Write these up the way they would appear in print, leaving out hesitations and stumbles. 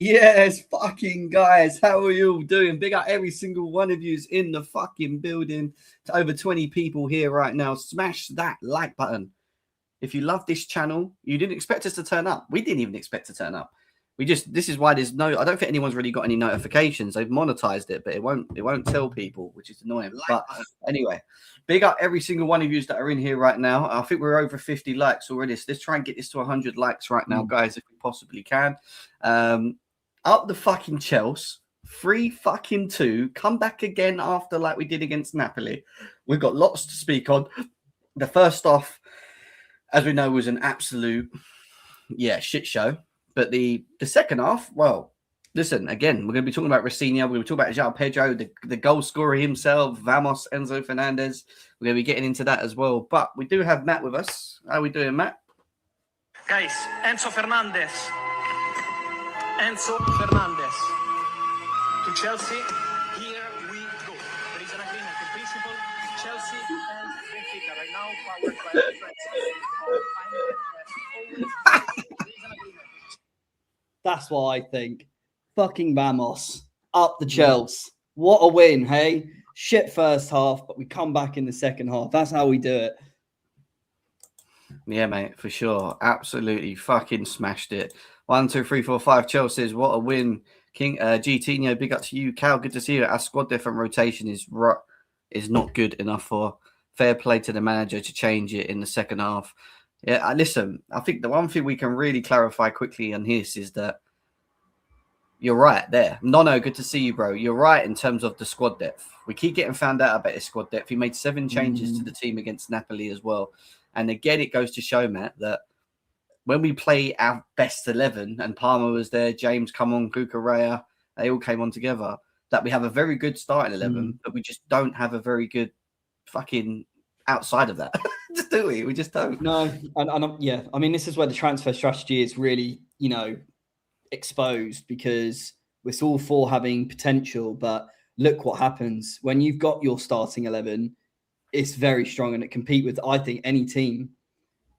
Yes, fucking guys, how are you all doing? Big up every single one of yous in the fucking building. To over 20 people here right now. Smash that like button. If you love this channel, you didn't expect us to turn up. We didn't even expect to turn up. This is why there's no, I don't think anyone's really got any notifications. They've monetized it, but it won't tell people, which is annoying. But anyway, big up every single one of you that are in here right now. I think we're over 50 likes already. So let's try and get this to 100 likes right now, guys, if we possibly can. Up the fucking Chelsea. 3-2. Come back again after like we did against Napoli. We've got lots to speak on. The first off, as we know, was an absolute, shit show. But the second half, well, listen, again, we're going to be talking about Rafinha. We're going to talk about João Pedro, the goal scorer himself, Vamos, Enzo Fernandez. We're going to be getting into that as well. But we do have Matt with us. How are we doing, Matt? Guys, Enzo Fernandez. Enzo Fernandez. To Chelsea, here we go. There is an agreement in principle. Chelsea and Benfica right now powered by the That's what I think. Fucking Vamos. Up the Chelsea. What a win, hey? Shit first half, but we come back in the second half. That's how we do it. Yeah, mate, for sure. Absolutely fucking smashed it. 1, 2, 3, 4, 5. Chelsea's what a win. King Tino, big up to you. Cal, good to see you. Our squad different rotation is not good enough for fair play to the manager to change it in the second half. Yeah, listen, I think the one thing we can really clarify quickly on this is that you're right there. Nono, good to see you, bro. You're right in terms of the squad depth. We keep getting found out about his squad depth. He made 7 changes to the team against Napoli as well. And again, it goes to show, Matt, that when we play our best 11 and Palmer was there, James come on, Cucurella, they all came on together, that we have a very good starting 11, but we just don't have a very good fucking outside of that. Just do we? We just don't. No, yeah. I mean, this is where the transfer strategy is really, exposed, because we're all for having potential, but look what happens when you've got your starting 11. It's very strong and it compete with, I think, any team.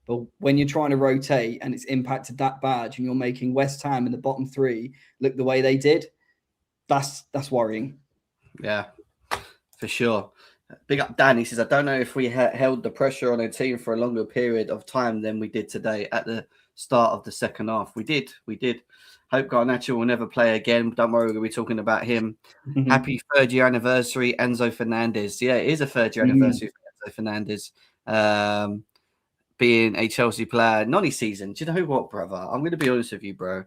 But when you're trying to rotate and it's impacted that badge and you're making West Ham in the bottom 3 look the way they did, that's worrying. Yeah, for sure. Big up Dan. He says, I don't know if we held the pressure on a team for a longer period of time than we did today at the start of the second half. We did. Hope Garnacho will never play again. Don't worry, we're going to be talking about him. Happy 3rd year anniversary, Enzo Fernandez. Yeah, it is a 3rd year anniversary for Enzo Fernandez. Being a Chelsea player, Nonny season. Do you know what, brother? I'm going to be honest with you, bro.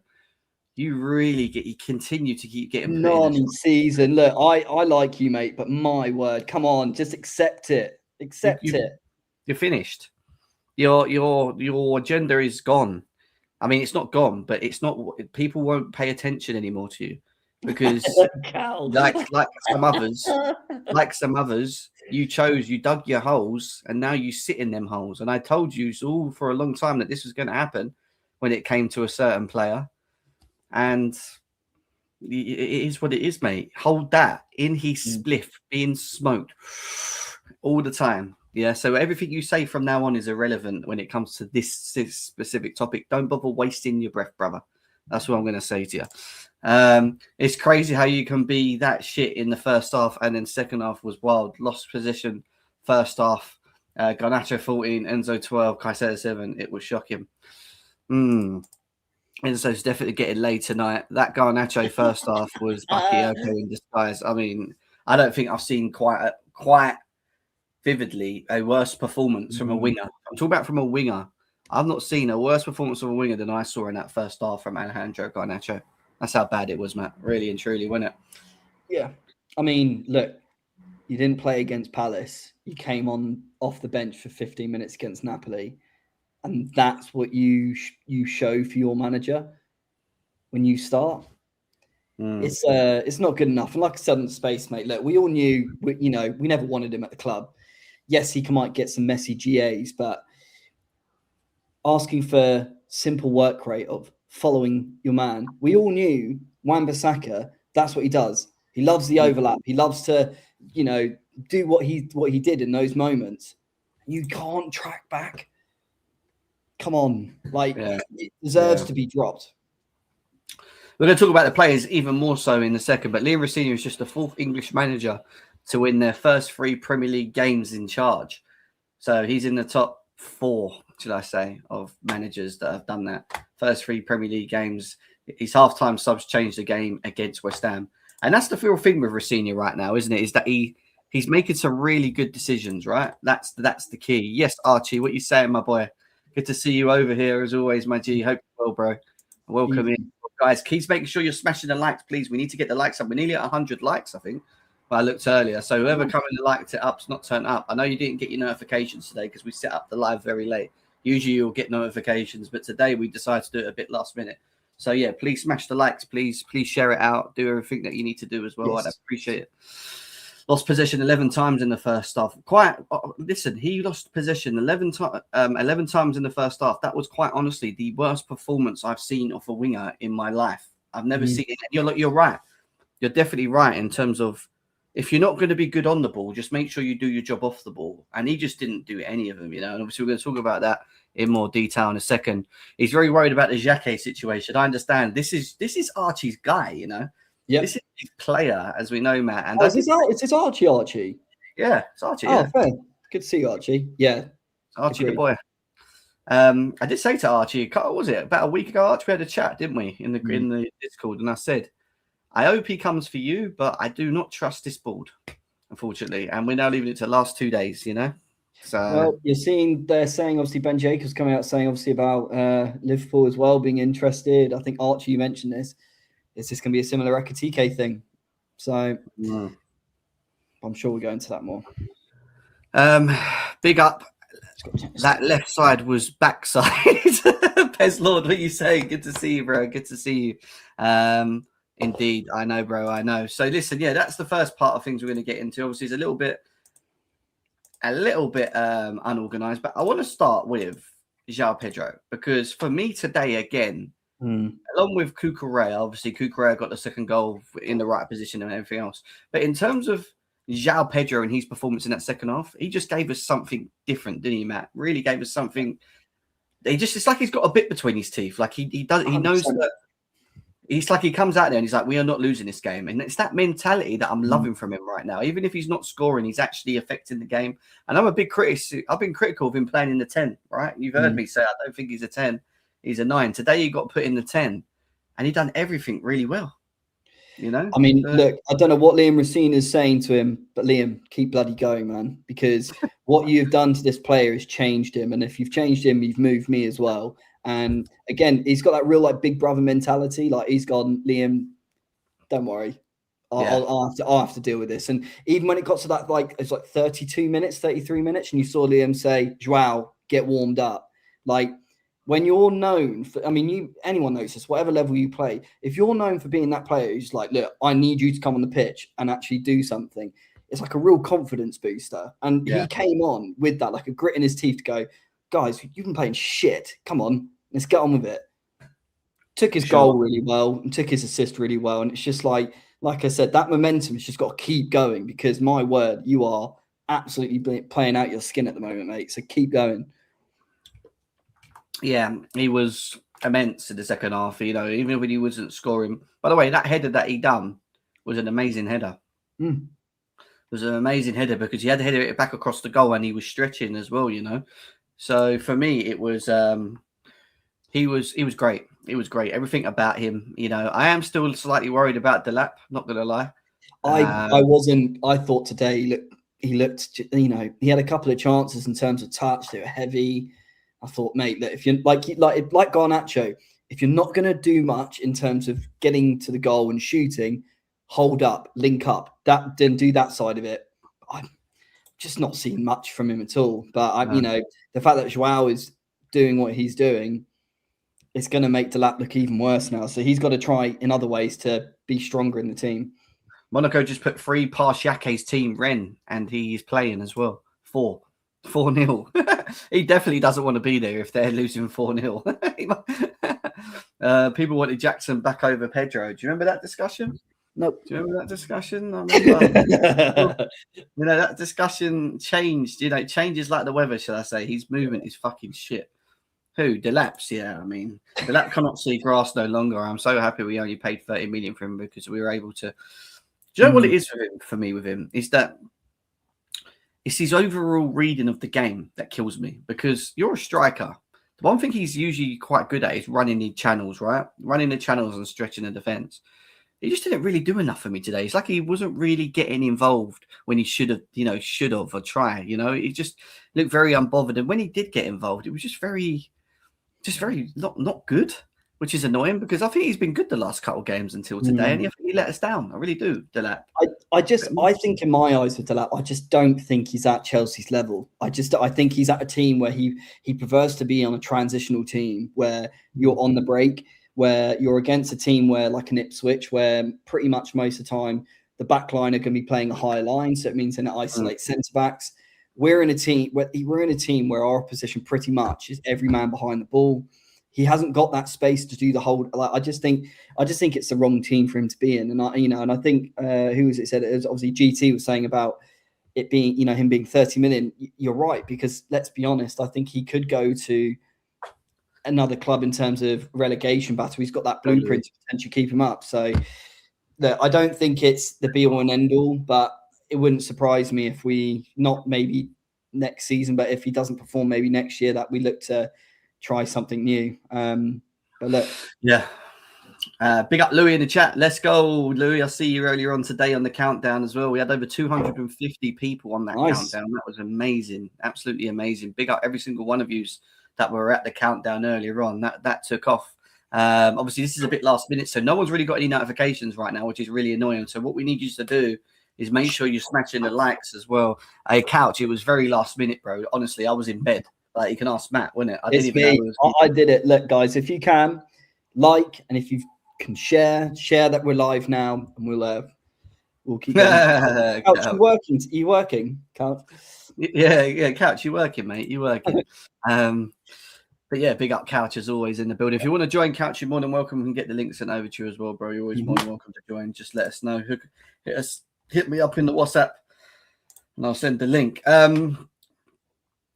You continue to keep getting Nonny season. Look, I like you, mate, but my word, come on, just accept it. Accept it. You're finished. Your agenda is gone. I mean, it's not gone, but it's not. People won't pay attention anymore to you because, like some others, you dug your holes and now you sit in them holes. And I told you all for a long time that this was going to happen when it came to a certain player. And it is what it is, mate. Hold that in his spliff, being smoked all the time. Yeah, so everything you say from now on is irrelevant when it comes to this specific topic. Don't bother wasting your breath, brother. That's what I'm going to say to you. It's crazy how you can be that shit in the first half and then second half was wild. Lost position first half. Garnacho 14, Enzo 12, Caicedo 7. It was shocking. Enzo's definitely getting laid tonight. That Garnacho first half was Bakayoko in disguise. I mean, I don't think I've seen quite vividly a worse performance from a winger. I'm talking about from a winger. I've not seen a worse performance of a winger than I saw in that first half from Alejandro Garnacho. That's how bad it was, Matt. Really and truly, wasn't it? Yeah. I mean, look, you didn't play against Palace. You came on off the bench for 15 minutes against Napoli. And that's what you show for your manager when you start. It's not good enough. And like I said in space, mate, look, we all knew, we never wanted him at the club. Yes, he might get some messy GAs, but asking for simple work rate of following your man, we all knew Wan-Bissaka, that's what he does. He loves the overlap. He loves to, do what he did in those moments. You can't track back. Come on, it deserves to be dropped. We're going to talk about the players even more so in a second, but Liam Rosenior is just the 4th English manager to win their first 3 Premier League games in charge. So he's in the top 4, should I say, of managers that have done that. First 3 Premier League games. His halftime subs changed the game against West Ham. And that's the real thing with Rosenior right now, isn't it? Is that he's making some really good decisions, right? That's the key. Yes, Archie, what you saying, my boy? Good to see you over here as always, my G. Hope you're well, bro. Welcome in. Guys, keep making sure you're smashing the likes, please. We need to get the likes up. We're nearly at 100 likes, I think. Well, I looked earlier. So whoever come in and liked it up's not turned up. I know you didn't get your notifications today because we set up the live very late. Usually you'll get notifications, but today we decided to do it a bit last minute. So yeah, please smash the likes. Please share it out. Do everything that you need to do as well. Yes. I'd appreciate it. Lost possession 11 times in the first half. Listen, he lost possession 11 times in the first half. That was quite honestly the worst performance I've seen of a winger in my life. I've never seen it. You're right. You're definitely right in terms of if you're not going to be good on the ball, just make sure you do your job off the ball. And he just didn't do any of them, And obviously we're going to talk about that in more detail in a second. He's very worried about the Xhaka situation. I understand. This is Archie's guy, Yeah, this is his player, as we know, Matt. And it's Archie. Yeah, it's Archie. Oh, fair. Good to see you, Archie. Yeah, Archie the boy. I did say to Archie, what was it about a week ago? Archie, we had a chat, didn't we, in the Discord? And I said, I hope he comes for you, but I do not trust this board, unfortunately. And we're now leaving it to the last 2 days, So well, they're saying obviously Ben Jacobs coming out saying obviously about Liverpool as well being interested. I think Archie, you mentioned this. Is this going to be a similar Ekitike thing? So I'm sure we'll go into that more. Big up. That left side was backside. Pez Lord, what are you saying? Good to see you, bro. Good to see you. Indeed. I know, bro. I know. So listen, yeah, that's the first part of things we're going to get into. Obviously, it's a little bit unorganized, but I want to start with João Pedro because for me today, again, along with Cucurella, obviously Cucurella got the second goal in the right position and everything else. But in terms of João Pedro and his performance in that second half, he just gave us something different, didn't he, Matt? Really gave us something. It's like he's got a bit between his teeth. Like he knows that. It's like he comes out there and he's like, we are not losing this game. And it's that mentality that I'm loving from him right now. Even if he's not scoring, he's actually affecting the game. And I'm a big critic. I've been critical of him playing in the 10, right? You've heard me say, I don't think he's a 10. He's a 9. Today he got put in the 10 and he done everything really well. I mean, look, I don't know what Liam Rosenior is saying to him, but Liam, keep bloody going, man, because what you've done to this player has changed him. And if you've changed him, you've moved me as well. And again, he's got that real big brother mentality. Like he's gone, Liam, don't worry. I'll have to deal with this. And even when it got to that, it's 32 minutes, 33 minutes, and you saw Liam say, João, get warmed up. Like when you're known for, anyone knows this, whatever level you play, if you're known for being that player who's like, look, I need you to come on the pitch and actually do something, it's like a real confidence booster. And he came on with that, like a grit in his teeth to go, guys, you've been playing shit. Come on, let's get on with it. Took his goal really well and took his assist really well. And it's just like I said, that momentum has just got to keep going because my word, you are absolutely playing out your skin at the moment, mate. So keep going. Yeah, he was immense in the second half, even when he wasn't scoring. By the way, that header that he done was an amazing header. It was an amazing header because he had to header it back across the goal and he was stretching as well, So for me, it was he was great. It was great. Everything about him, I am still slightly worried about Delap, not gonna lie. I wasn't. I thought today he looked, he had a couple of chances in terms of touch. They were heavy. I thought, mate, that if you're like Garnacho, if you're not gonna do much in terms of getting to the goal and shooting, hold up, link up. Then do that side of it. I'm just not seeing much from him at all. But the fact that João is doing what he's doing, it's going to make Delap look even worse now. So he's got to try in other ways to be stronger in the team. Monaco just put 3 past Xhaka's team, Ren, and he's playing as well. 4-0. He definitely doesn't want to be there if they're losing 4-0. People wanted Jackson back over Pedro. Do you remember that discussion? Nope. Do you remember that discussion? I remember, that discussion changed. It changes like the weather, shall I say. His movement is fucking shit. Who? Delap's, yeah. I mean, Delap cannot see grass no longer. I'm so happy we only paid 30 million for him because we were able to. Do you know what it is for me with him? Is that it's his overall reading of the game that kills me, because you're a striker. The one thing he's usually quite good at is running the channels, right? Running the channels and stretching the defense. He just didn't really do enough for me today. It's like he wasn't really getting involved when he should have or try. He just looked very unbothered. And when he did get involved, it was just very not good, which is annoying, because I think he's been good the last couple of games until today, and I think he let us down. I really do, Delap. I think in my eyes with Delap, I just don't think he's at Chelsea's level. I think he's at a team where he prefers to be on a transitional team where you're on the break, where you're against a team where, like an Ipswich, where pretty much most of the time the back line are going to be playing a high line, so it means in isolate centre backs. We're in a team where our opposition pretty much is every man behind the ball. He hasn't got that space to do the whole. I just think it's the wrong team for him to be in. And I think who was it said? It was obviously GT was saying about it being, him being 30 million. You're right, because let's be honest, I think he could go to another club in terms of relegation battle. He's got that blueprint to potentially keep him up. So I don't think it's the be all and end all, but it wouldn't surprise me if we, not maybe next season, but if he doesn't perform maybe next year, that we look to try something new. But look. Yeah. Big up Louis in the chat. Let's go, Louis. I see you earlier on today on the countdown as well. We had over 250 people on that countdown. That was amazing. Absolutely amazing. Big up every single one of you that were at the countdown earlier on. That took off. Obviously, this is a bit last minute, so no one's really got any notifications right now, which is really annoying. So what we need you to do is make sure you're smashing the likes as well. Hey, Couch, it was very last minute, bro. Honestly, I was in bed. Like, you can ask Matt, wasn't it? I did it. Look, guys, if you can, like, and if you can share that we're live now, and we'll keep going. Couch, you working, Couch? Yeah, Couch, you working, mate? You working? But yeah, big up Couch as always in the building. If you want to join Couch, you're more than welcome. We can get the link sent over to you as well, bro. You're always more than welcome to join. Just let us know. Hit me up in the WhatsApp, and I'll send the link.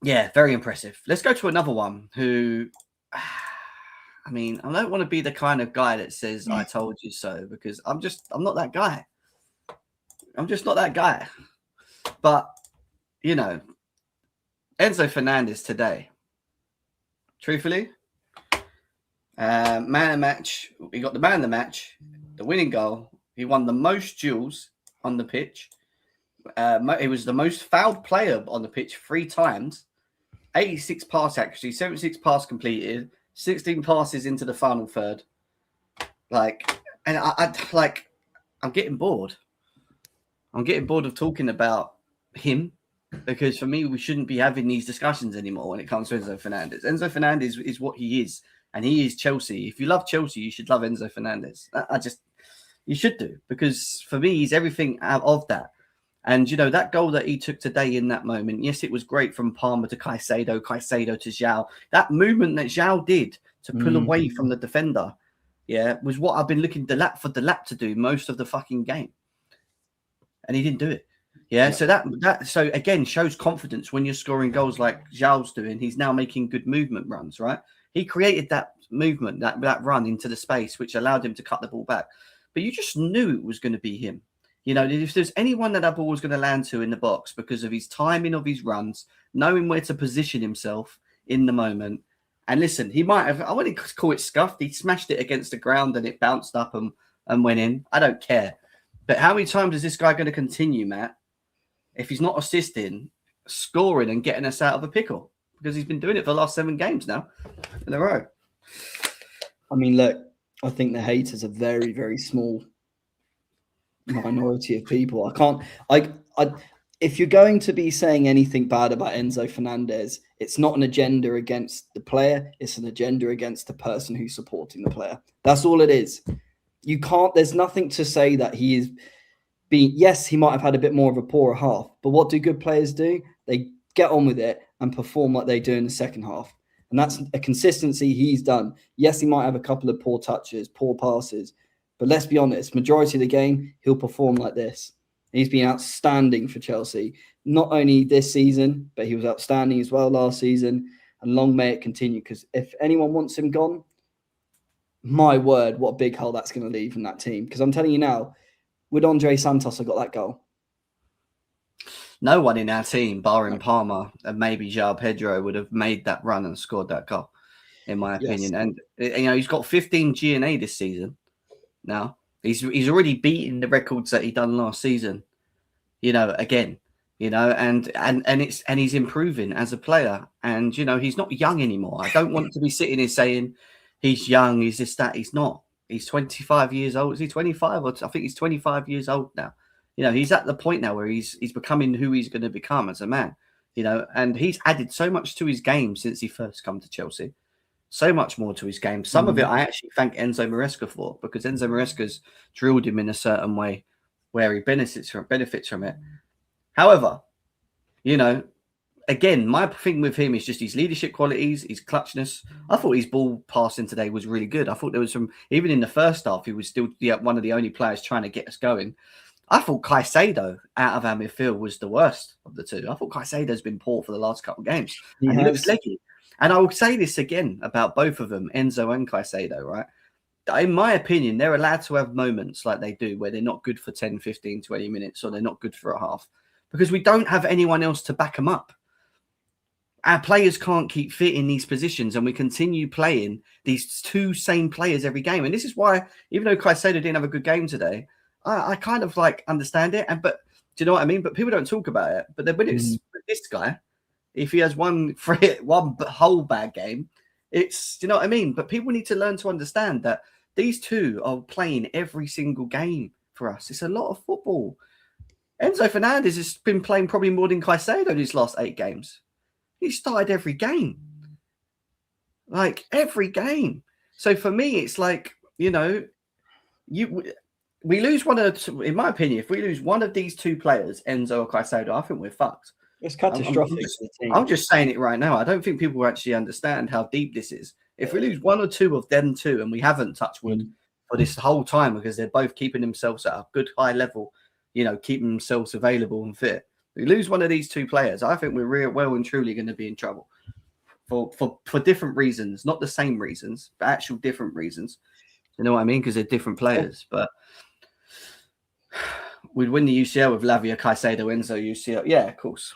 Yeah, very impressive. Let's go to another one who, I mean, I don't want to be the kind of guy that says I told you so, because I'm not that guy. I'm just not that guy. But, Enzo Fernandez today, truthfully, man of the match. He got the man of the match, the winning goal. He won the most duels on the pitch. He was the most fouled player on the pitch 3 times. 86 pass accuracy, 76 pass completed, 16 passes into the final third. I'm getting bored. I'm getting bored of talking about him, because for me, we shouldn't be having these discussions anymore when it comes to Enzo Fernandez. Enzo Fernandez is what he is, and he is Chelsea. If you love Chelsea, you should love Enzo Fernandez. You should do, because for me, he's everything out of that. And, that goal that he took today in that moment, yes, it was great from Palmer to Caicedo to João. That movement that João did to pull away from the defender, was what I've been looking for Delap to do most of the fucking game. And he didn't do it. So that again shows confidence when you're scoring goals like João's doing. He's now making good movement runs, right? He created that movement, that run into the space, which allowed him to cut the ball back. But you just knew it was going to be him. If there's anyone that ball was going to land to in the box because of his timing of his runs, knowing where to position himself in the moment. And listen, he might have, I wouldn't call it scuffed. He smashed it against the ground and it bounced up and went in. I don't care. But how many times is this guy going to continue, Matt, if he's not assisting, scoring and getting us out of a pickle? Because he's been doing it for the last 7 games now in a row. I mean, look, I think the haters are very, very small minority of people. If you're going to be saying anything bad about Enzo Fernandez, it's not an agenda against the player, it's an agenda against the person who's supporting the player. That's all it is. There's nothing to say that he is yes, he might have had a bit more of a poorer half, but what do good players do? They get on with it and perform like they do in the second half. And that's a consistency he's done. Yes, he might have a couple of poor touches, poor passes, but let's be honest, majority of the game, he'll perform like this. He's been outstanding for Chelsea, not only this season, but he was outstanding as well last season. and long may it continue. Because if anyone wants him gone, my word, what a big hole that's going to leave in that team. Because I'm telling you now, would Andre Santos have got that goal? No one in our team, barring Palmer and maybe João Pedro, would have made that run and scored that goal, in my opinion. And he's got 15 G&A this season. Now he's already beaten the records that he done last season. Again, and he's improving as a player. And he's not young anymore. I don't want to be sitting here saying he's young. He's this, that. He's not. He's 25 years old. Is he 25? I think he's 25 years old now. He's at the point now where he's becoming who he's going to become as a man. And he's added so much to his game since he first come to Chelsea. So much more to his game. Some of it I actually thank Enzo Maresca for, because Enzo Maresca's drilled him in a certain way where he benefits from it. However, again, my thing with him is just his leadership qualities, his clutchness. I thought his ball passing today was really good. I thought there was even in the first half, he was still one of the only players trying to get us going. I thought Caicedo out of our midfield was the worst of the two. I thought Caicedo's been poor for the last couple of games. He looks leggy. And I will say this again about both of them, Enzo and Caicedo, right? In my opinion, they're allowed to have moments like they do where they're not good for 10, 15, 20 minutes, or they're not good for a half, because we don't have anyone else to back them up. Our players can't keep fit in these positions, and we continue playing these two same players every game. And this is why, even though Caicedo didn't have a good game today, I kind of understand it. But do you know what I mean? But people don't talk about it. But then when it's this guy, if he has one whole bad game, it's, do you know what I mean? But people need to learn to understand that these two are playing every single game for us. It's a lot of football. Enzo Fernandez has been playing probably more than Caicedo these last 8 games. He started every game. Every game. So for me, it's we lose one of, in my opinion, if we lose one of these two players, Enzo or Caicedo, I think we're fucked. It's catastrophic. I'm just saying it right now. I don't think people actually understand how deep this is. If we lose one or two of them two, and we haven't touched wood for this whole time because they're both keeping themselves at a good high level, keeping themselves available and fit. We lose one of these two players, I think we're well and truly going to be in trouble for different reasons, not the same reasons, but actual different reasons. You know what I mean? Because they're different players. But we'd win the UCL with Lavia, Caicedo, Enzo, UCL. Yeah, of course.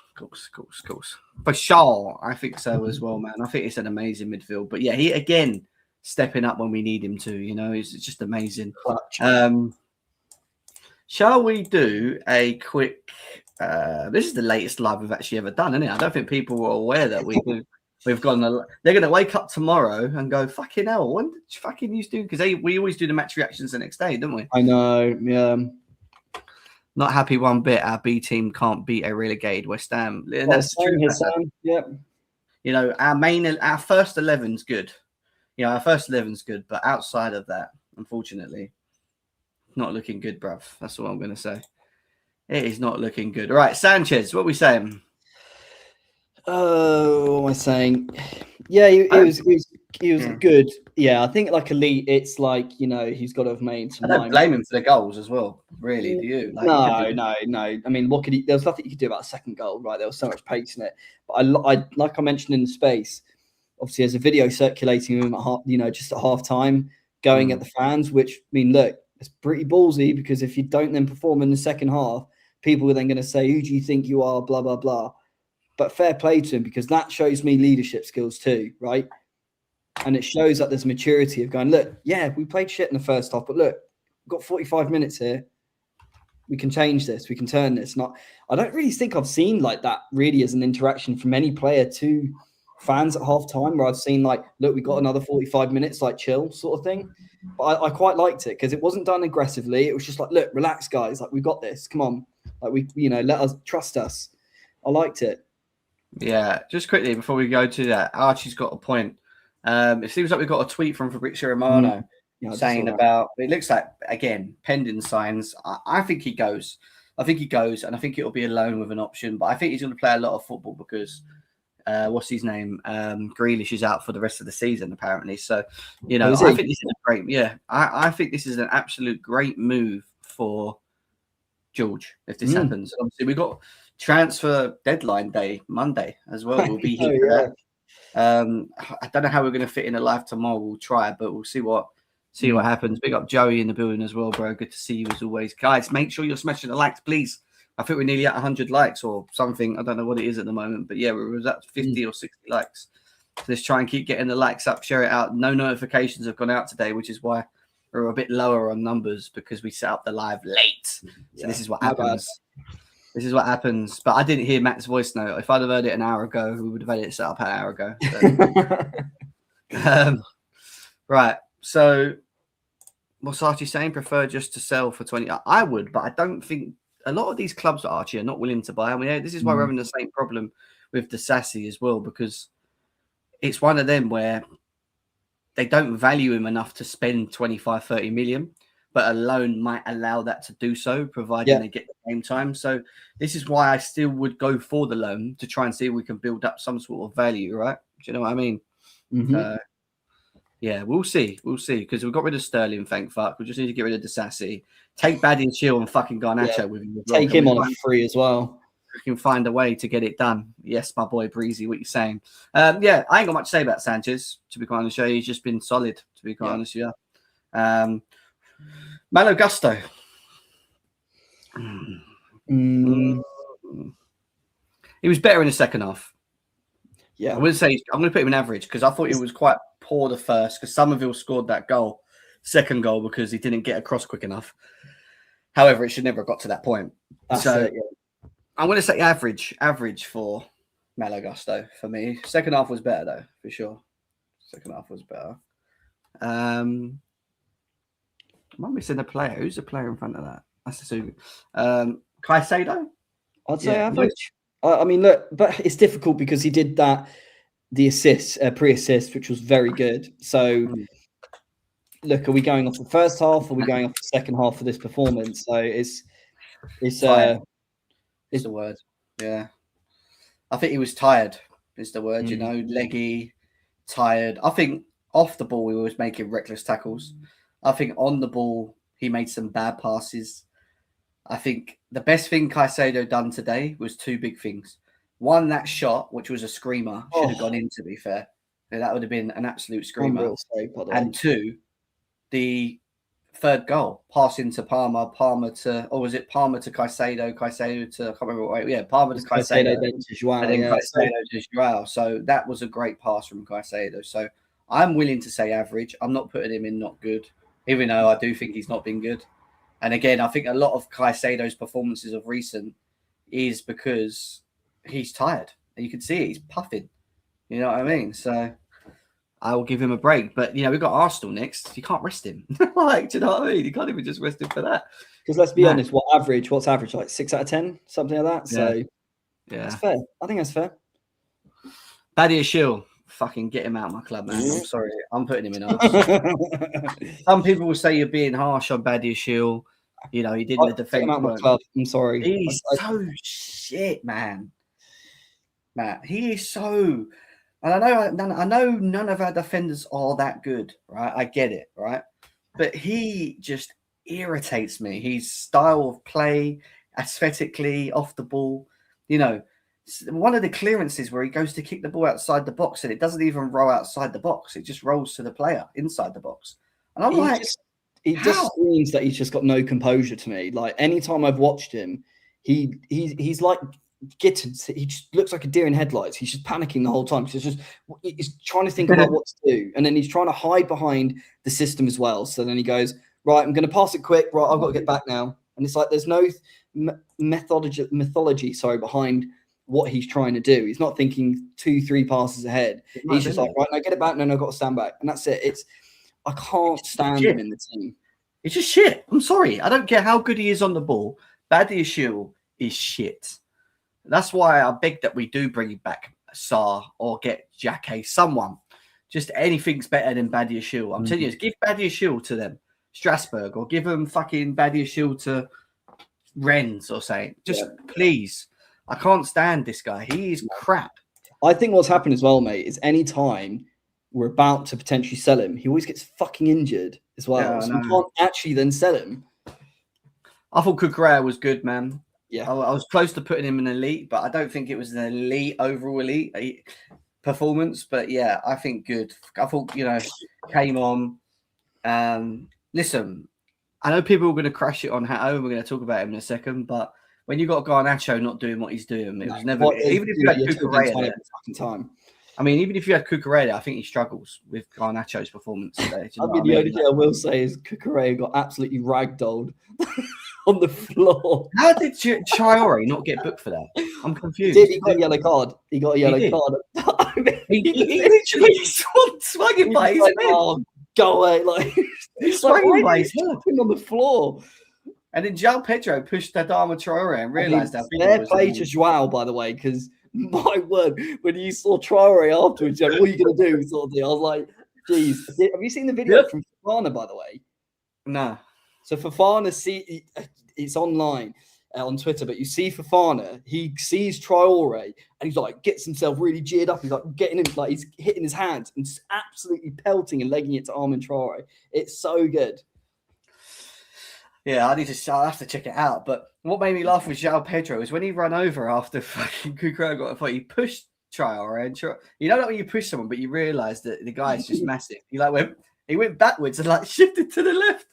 For sure, I think so as well, man. I think it's an amazing midfield. But yeah, he again stepping up when we need him to. It's just amazing. Shall we do a quick? This is the latest live we've actually ever done, isn't it? I don't think people were aware that we've gone. They're going to wake up tomorrow and go, "Fucking hell, what did you fucking used to do?" Because we always do the match reactions the next day, don't we? I know. Yeah. Not happy one bit. Our B team can't beat a relegated West Ham. That's true. Yep. Our first 11's good. Our first 11's good, but outside of that, unfortunately, not looking good, bruv. That's all I'm going to say. It is not looking good. All right, Sanchez, what are we saying? What am I saying? Yeah, he was good. Yeah, I think elite, it's he's got to have made some. I don't blame him for the goals as well. Really, do you? No. I mean, what could he? There was nothing you could do about a second goal, right? There was so much pace in it. But I like I mentioned in the space. Obviously, there's a video circulating of him at just at half time, going at the fans. Which look, it's pretty ballsy, because if you don't then perform in the second half, people are then going to say, "Who do you think you are?" Blah blah blah. But fair play to him, because that shows me leadership skills too, right? And it shows that there's maturity of going, look, yeah, we played shit in the first half, but look, we've got 45 minutes here. We can change this. We can turn this. I don't really think I've seen that really as an interaction from any player to fans at half time, where I've seen look, we got another 45 minutes, chill sort of thing. But I quite liked it, because it wasn't done aggressively. It was just look, relax, guys. We got this. Come on. Let us trust us. I liked it. Yeah, just quickly before we go to that, Archie's got a point. It seems like we've got a tweet from Fabrizio Romano saying about, it looks like, again, pending signs. I think he goes. And I think it'll be a loan with an option. But I think he's going to play a lot of football because, what's his name? Grealish is out for the rest of the season, apparently. So, I think this is a great, I think this is an absolute great move for George if this happens. Obviously, we've got transfer deadline day Monday as well. We'll be here for that. I don't know how we're going to fit in a live tomorrow. We'll try, but we'll see what happens. Big up Joey in the building as well, bro. Good to see you as always, guys. Make sure you're smashing the likes, please. I think we're nearly at 100 likes or something. I don't know what it is at the moment, but yeah, we're at 50 or 60 likes. So let's try and keep getting the likes up, share it out. No notifications have gone out today, which is why we're a bit lower on numbers because we set up the live late. So this is what happens. This is what happens. But I didn't hear Matt's voice note. If I'd have heard it an hour ago, we would have had it set up an hour ago. So. Right. So what's Archie saying? Prefer just to sell for 20. I would, but I don't think a lot of these clubs, Archie, are not willing to buy. I mean, this is why we're having the same problem with the Sassy as well, because it's one of them where they don't value him enough to spend 25, 30 million, but a loan might allow that to do so, providing they get the game time. So this is why I still would go for the loan to try and see if we can build up some sort of value, right? Do you know what I mean? Yeah, we'll see. We'll see. Because we got rid of Sterling, thank fuck. We just need to get rid of the Sassy. Take Baddy and Chill and fucking Garnacho with him. Take him on a free as well. We can find a way to get it done. Yes, my boy Breezy, what you saying? Yeah, I ain't got much to say about Sanchez, to be quite honest with you. He's just been solid, to be quite honest with you. Malo Gusto. He was better in the second half. Yeah, I wouldn't say I'm going to put him in average because I thought he was quite poor the first because Somerville scored that second goal because he didn't get across quick enough. However, it should never have got to that point. I'm going to say average for Malo Gusto for me. Second half was better though, for sure. Second half was better. Am I missing a player? Who's the player in front of that? That's the Caicedo? I'd say average. I mean, look, but it's difficult because he did the assist, pre-assist, which was very good. So, look, are we going off the first half? Or are we going off the second half for this performance? So it's the word. Yeah, I think he was tired. Is the word. You know, leggy, tired. I think off the ball he was making reckless tackles. I think on the ball he made some bad passes. I think the best thing Caicedo done today was two big things. One, that shot, which was a screamer, should have gone in, to be fair. That would have been an absolute screamer. And two, the third goal, pass into Palmer to Caicedo, Caicedo to, I can't remember what, Palmer to Caicedo, then to Joao, and then Caicedo to Joao. So that was a great pass from Caicedo. So I'm willing to say average. I'm not putting him in not good, even though I do think he's not been good. And again, I think a lot of Caicedo's performances of recent is because he's tired. And you can see it, he's puffing. You know what I mean? So I will give him a break. But, we've got Arsenal next. You can't rest him. Do you know what I mean? You can't even just rest him for that. Because let's be honest, what's average? Like 6 out of 10? Something like that? So, that's fair. I think that's fair. Badia Shield. Fucking get him out of my club, man. I'm sorry. I'm putting him in Arsenal. Some people will say you're being harsh on Badia Shield. He did the defense. Out of my club. I'm sorry. He's so shit, man. Matt, he is so. And I know none of our defenders are that good, right? I get it, right? But he just irritates me. His style of play, aesthetically, off the ball, one of the clearances where he goes to kick the ball outside the box and it doesn't even roll outside the box. It just rolls to the player inside the box. And I'm he just screams that he's just got no composure to me. Like anytime I've watched him, he's like he just looks like a deer in headlights. He's just panicking the whole time. He's trying to think about what to do. And then he's trying to hide behind the system as well. So then he goes, right, I'm going to pass it quick. Right, I've got to get back now. And it's like there's no mythology behind what he's trying to do. He's not thinking 2-3 passes ahead. He's just like, right, now get it back. No, I've got to stand back. And that's it. I can't stand him in the team. It's just shit. I'm sorry. I don't care how good he is on the ball. Badia Shield is shit. That's why I beg that we do bring back Sarr or get Jacquet, someone. Just anything's better than Badia Shield. I'm telling you, give Badia Shield to them, Strasbourg, or give them fucking Badia Shield to Rennes or something. Please. I can't stand this guy. He is crap. I think what's happened as well, mate, is any time we're about to potentially sell him, he always gets fucking injured as well. Yeah, so we can't actually then sell him. I thought Cucurella was good, man. Yeah. I was close to putting him in elite, but I don't think it was an elite, overall elite. performance, but yeah, I think good. I thought, came on. Listen, I know people are going to crash it on Hato, and we're going to talk about him in a second, but when you got Garnacho not doing what he's doing, it was never, even if you had Cucurella there, time. I mean, even if you had Cucurella, I think he struggles with Garnacho's performance today. The only thing I will say is Cucurella got absolutely ragdolled on the floor. How did Traore not get booked for that? I'm confused. He got a yellow card. He got a yellow card. I mean, he literally swung him by his head. Oh, go away! Like he's swung him by his head on the floor. And then João Pedro pushed Adama Traore and realised that. Fair play to João, by the way, because my word, when you saw Traore afterwards, what are you going to do? Sort of thing. I was like, geez. Have you seen the video from Fofana, by the way? No. So Fofana, it's online on Twitter, but you see Fofana, he sees Traore and he's like, gets himself really geared up. He's like getting him, like he's hitting his hands and absolutely pelting and legging it to Armin Traore. It's so good. Yeah, I'll have to check it out. But what made me laugh with João Pedro is when he ran over after fucking Cucurella got a fight, he pushed Traore. And you know that when you push someone, but you realise that the guy is just massive. He went backwards and like shifted to the left.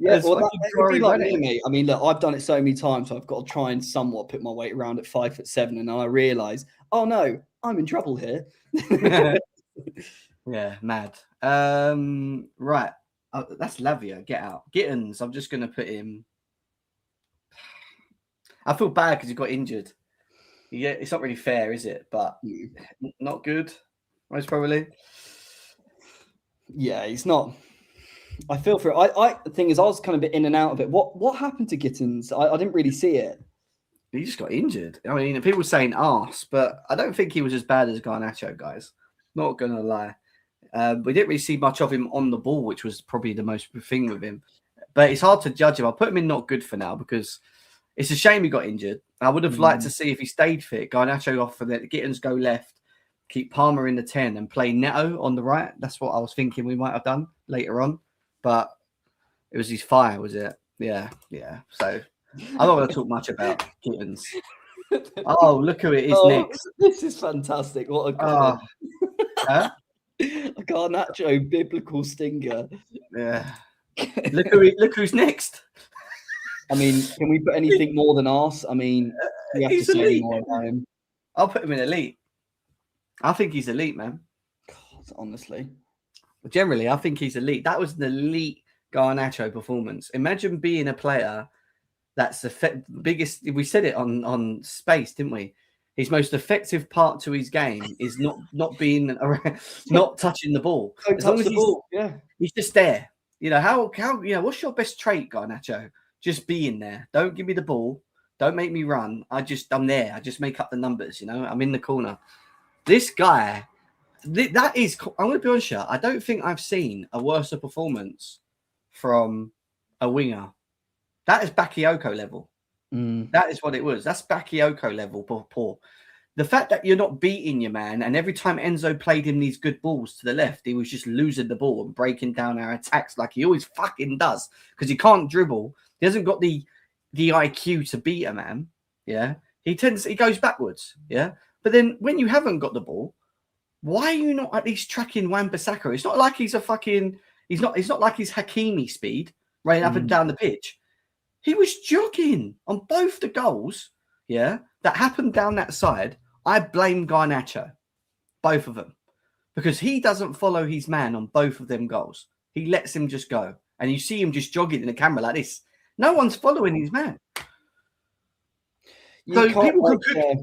Yeah, well, that would be like me, mate. I mean, look, I've done it so many times, so I've got to try and somewhat put my weight around at 5'7", and then I realise, oh no, I'm in trouble here. Yeah, mad. Right. That's Lavia. Get out. Gittins, I'm just going to put him. I feel bad because he got injured. Yeah, it's not really fair, is it? But not good, most probably. Yeah, he's not. I feel for it. The thing is, I was kind of a bit in and out of it. What happened to Gittins? I didn't really see it. He just got injured. I mean, people were saying arse, but I don't think he was as bad as Garnacho, guys. Not going to lie. We didn't really see much of him on the ball, which was probably the most thing with him. But it's hard to judge him. I'll put him in not good for now because it's a shame he got injured. I would have liked to see if he stayed fit. Garnacho off for the Gittins go left, keep Palmer in the 10 and play Neto on the right. That's what I was thinking we might have done later on. But it was his fire, was it? Yeah. So I'm not going to talk much about Gittins. Oh, look who it is next. This is fantastic. What a comment. Huh? A Garnacho biblical stinger. Yeah. Look who's next. I mean, can we put anything more than arse? I mean, we have to say any more about him. I'll put him in elite. I think he's elite, man. God, honestly. Generally, I think he's elite. That was an elite Garnacho performance. Imagine being a player that's the biggest. We said it on Space, didn't we? His most effective part to his game is not being around, not touching the ball. As long as the ball, yeah, he's just there. How what's your best trait, Garnacho? Just being there. Don't give me the ball. Don't make me run. I'm there. I just make up the numbers. I'm in the corner. This guy, that is. I'm going to be honest here. I don't think I've seen a worse performance from a winger. That is Bakayoko level. That is what it was. That's Bakayoko level poor. The fact that you're not beating your man, and every time Enzo played him these good balls to the left, he was just losing the ball and breaking down our attacks like he always fucking does because he can't dribble. He hasn't got the IQ to beat a man. Yeah, he goes backwards. Yeah, but then when you haven't got the ball, why are you not at least tracking Wan-Bissaka? It's not like he's a fucking. It's not like he's Hakimi speed running up and down the pitch. He was jogging on both the goals, that happened down that side. I blame Garnacho, both of them, because he doesn't follow his man on both of them goals. He lets him just go. And you see him just jogging in the camera like this. No one's following his man. So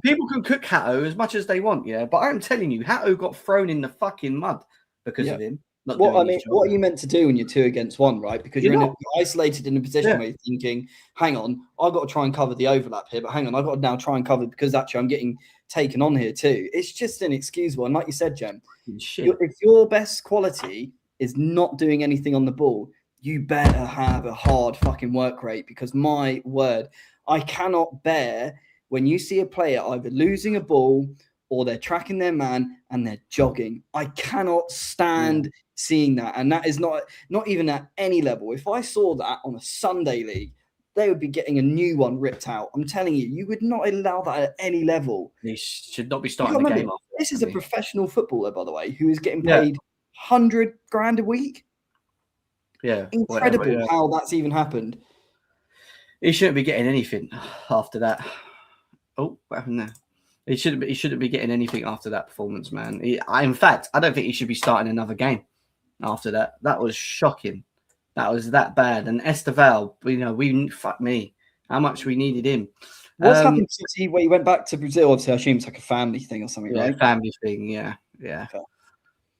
people can cook Hato as much as they want, but I'm telling you, Hato got thrown in the fucking mud because of him. What are you meant to do when you're 2 against 1, right? Because you're isolated in a position where you're thinking, hang on, I've got to try and cover the overlap here, but hang on, I've got to now try and cover because actually I'm getting taken on here too. It's just inexcusable. And like you said, Jem, if your best quality is not doing anything on the ball, you better have a hard fucking work rate because my word, I cannot bear when you see a player either losing a ball or they're tracking their man and they're jogging. I cannot stand seeing that. And that is not even at any level. If I saw that on a Sunday league, they would be getting a new one ripped out. I'm telling you, you would not allow that at any level. He should not be starting the game off. This is a professional footballer, by the way, who is getting Yeah. paid 100 grand a week. Yeah, Incredible whatever, yeah. how that's even happened. He shouldn't be getting anything after that. Oh, what happened there? He shouldn't be getting anything after that performance, man. In fact, I don't think he should be starting another game after that. That was shocking. That was that bad. And Esteval, fuck me, how much we needed him. What's happened since he went back to Brazil? Obviously, I assume it's like a family thing or something, Yeah, right? family thing. Yeah. Okay.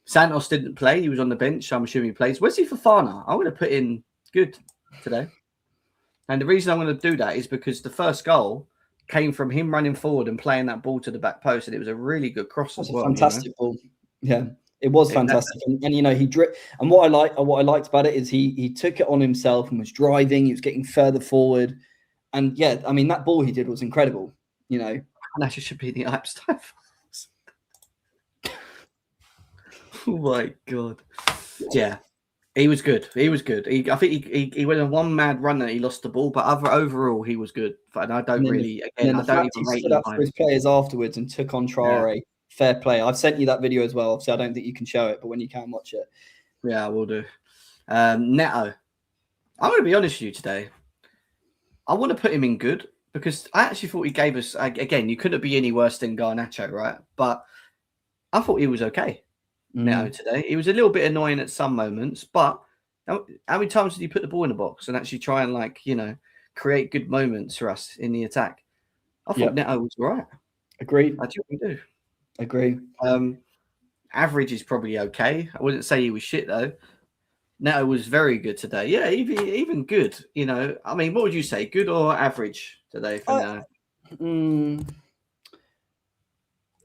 Santos didn't play. He was on the bench. I'm assuming he plays. Wesley Fofana, I'm going to put in good today. And the reason I'm going to do that is because the first goal came from him running forward and playing that ball to the back post, and it was a really good cross as well. Fantastic ball. Yeah, it was fantastic. And he and what I liked about it is he took it on himself and was driving. He was getting further forward, and yeah, I mean that ball he did was incredible. And that should be the Ipstein. Oh my god! Yeah. He was good. He was good. I think he went on one mad run and he lost the ball, but overall he was good. And I don't really. Again, I don't even rate stood up for his players afterwards and took on Traore. Yeah. Fair play. I've sent you that video as well. Obviously, I don't think you can show it, but when you can, watch it. Yeah, I will do. Neto. I'm going to be honest with you today. I want to put him in good because I actually thought he gave us. Again, you couldn't be any worse than Garnacho, right? But I thought he was okay. Neto today. He was a little bit annoying at some moments, but how many times did he put the ball in the box and actually try and create good moments for us in the attack? I thought Neto was right. Agreed. I do. Agree. Average is probably okay. I wouldn't say he was shit though. Neto was very good today. Yeah, even good. I mean, what would you say? Good or average today for Neto?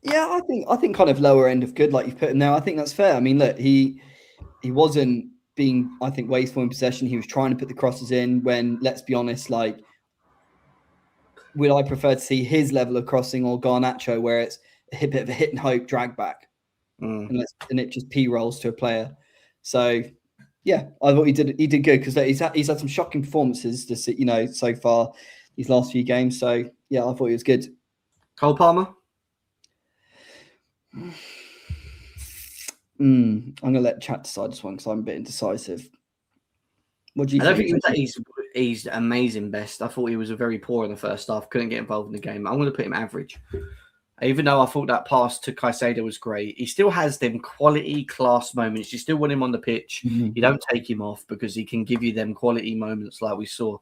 Yeah, I think kind of lower end of good, like you've put him there. I think that's fair. I mean, look, he wasn't being, I think, wasteful in possession. He was trying to put the crosses in when, let's be honest, would I prefer to see his level of crossing or Garnacho, where it's a bit of a hit and hope drag back, and it just p-rolls to a player. So, yeah, I thought he did good because he's had some shocking performances so far these last few games. So, yeah, I thought he was good. Cole Palmer. I'm going to let chat decide this one because I'm a bit indecisive. What do you think? I don't think he's amazing best. I thought he was very poor in the first half. Couldn't get involved in the game. I'm going to put him average. Even though I thought that pass to Caicedo was great, he still has them quality class moments. You still want him on the pitch. You don't take him off because he can give you them quality moments like we saw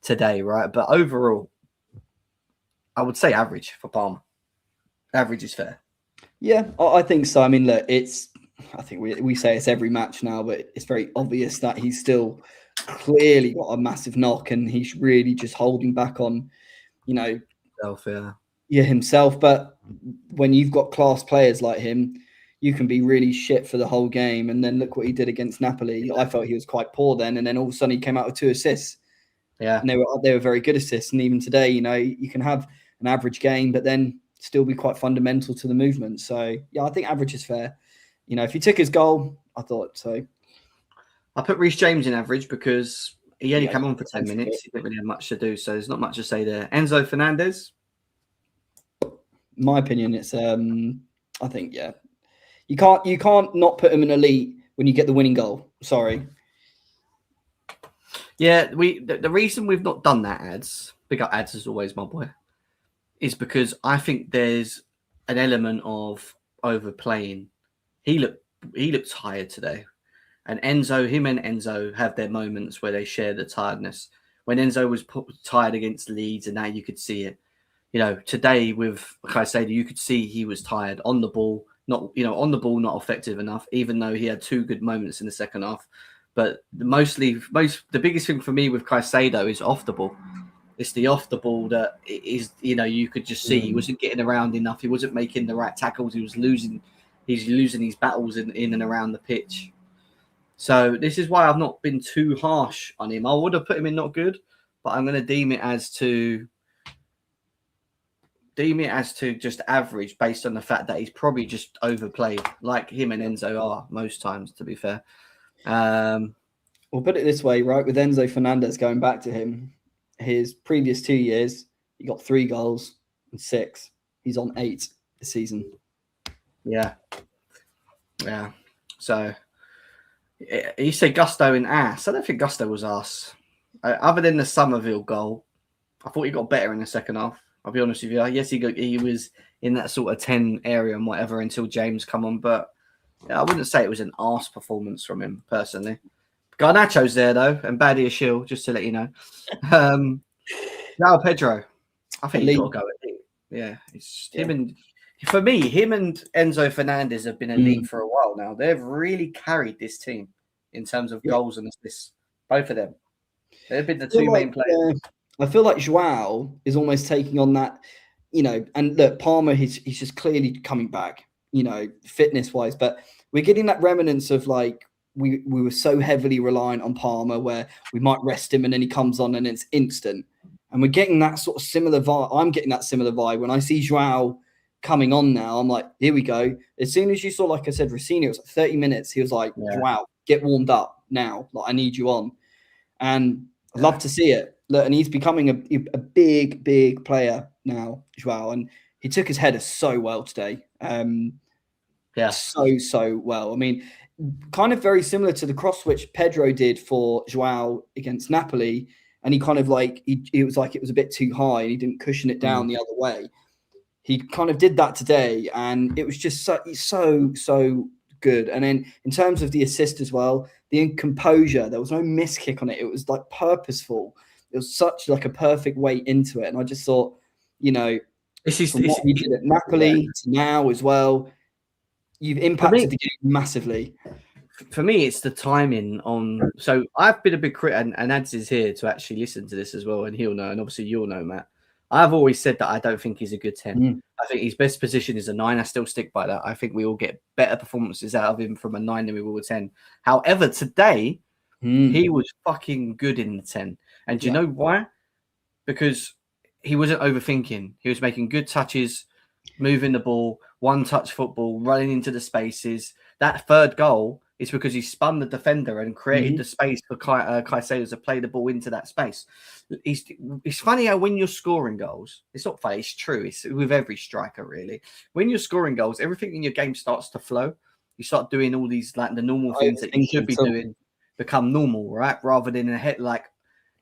today, right? But overall, I would say average for Palmer. Average is fair. Yeah, I think so. I mean, look, I think we say it's every match now, but it's very obvious that he's still clearly got a massive knock and he's really just holding back on, himself. But when you've got class players like him, you can be really shit for the whole game. And then look what he did against Napoli. I felt he was quite poor then. And then all of a sudden he came out with 2 assists. Yeah. And they were very good assists. And even today, you can have an average game, but then still be quite fundamental to the movement. So, yeah, I think average is fair. If he took his goal, I thought so. I put Reece James in average because he only came on for 10 minutes. He didn't really have much to do, so there's not much to say there. Enzo Fernandez? My opinion, it's I think, yeah. You can't not put him in elite when you get the winning goal. Sorry. Yeah, the reason we've not done that, Ads, big up Ads as always, my boy, is because I think there's an element of overplaying. He looked tired today. And him and Enzo have their moments where they share the tiredness. When Enzo was tired against Leeds, and now you could see it. Today with Caicedo, you could see he was tired on the ball, not effective enough, even though he had 2 good moments in the second half. But the biggest thing for me with Caicedo is off the ball. It's the off the ball that is, you could just see he wasn't getting around enough. He wasn't making the right tackles. He's losing his battles in and around the pitch. So this is why I've not been too harsh on him. I would have put him in not good, but I'm going to deem it as to just average based on the fact that he's probably just overplayed, like him and Enzo are most times, to be fair. We'll put it this way, right? With Enzo Fernandez, going back to him, his previous 2 years, he got 3 goals and 6. He's on 8 this season. Yeah. Yeah. So you say Gusto in ass. I don't think Gusto was ass. Other than the Somerville goal, I thought he got better in the second half. I'll be honest with you. Yes, he was in that sort of 10 area and whatever until James come on. But yeah, I wouldn't say it was an arse performance from him personally. Garnacho's there though, and Badia Shield, just to let you know. Now Pedro, I think he's got to go elite. Yeah, it's him and for me, him and Enzo Fernandez have been elite for a while now. They've really carried this team in terms of goals and assists. Both of them. They've been the two main players. I feel like Joao is almost taking on that, and look, Palmer, he's just clearly coming back, fitness-wise, but we're getting that remnants of like, we were so heavily reliant on Palmer where we might rest him and then he comes on and it's instant. And we're getting that sort of similar vibe. I'm getting that similar vibe. When I see Joao coming on now, I'm like, here we go. As soon as you saw, like I said, Rossini, it was like 30 minutes. He was like, Joao, get warmed up now. Like, I need you on. And I'd love to see it. Look, and he's becoming a big, big player now, Joao. And he took his header so well today. So well. I mean, kind of very similar to the cross which Pedro did for Joao against Napoli. And he kind of like, it was like it was a bit too high and he didn't cushion it down the other way. He kind of did that today and it was just so good. And then in terms of the assist as well, the composure, there was no miss kick on it. It was like purposeful. It was such like a perfect way into it. And I just thought, what he did at Napoli to now as well, you've impacted the game massively. For me, it's the timing on. So I've been a big critic, and Ads is here to actually listen to this as well, and he'll know, and obviously you'll know, Matt. I've always said that I don't think he's a good 10. I think his best position is a 9. I still stick by that. I think we all get better performances out of him from a 9 than we will a 10. However, today he was fucking good in the 10. And do you know why? Because he wasn't overthinking. He was making good touches, moving the ball, one-touch football, running into the spaces. That third goal is because he spun the defender and created the space for Caicedo to play the ball into that space. It's funny how when you're scoring goals, it's not funny, it's true. It's with every striker, really. When you're scoring goals, everything in your game starts to flow. You start doing all these, like the normal things that you should be doing become normal, right? Rather than in a head, like,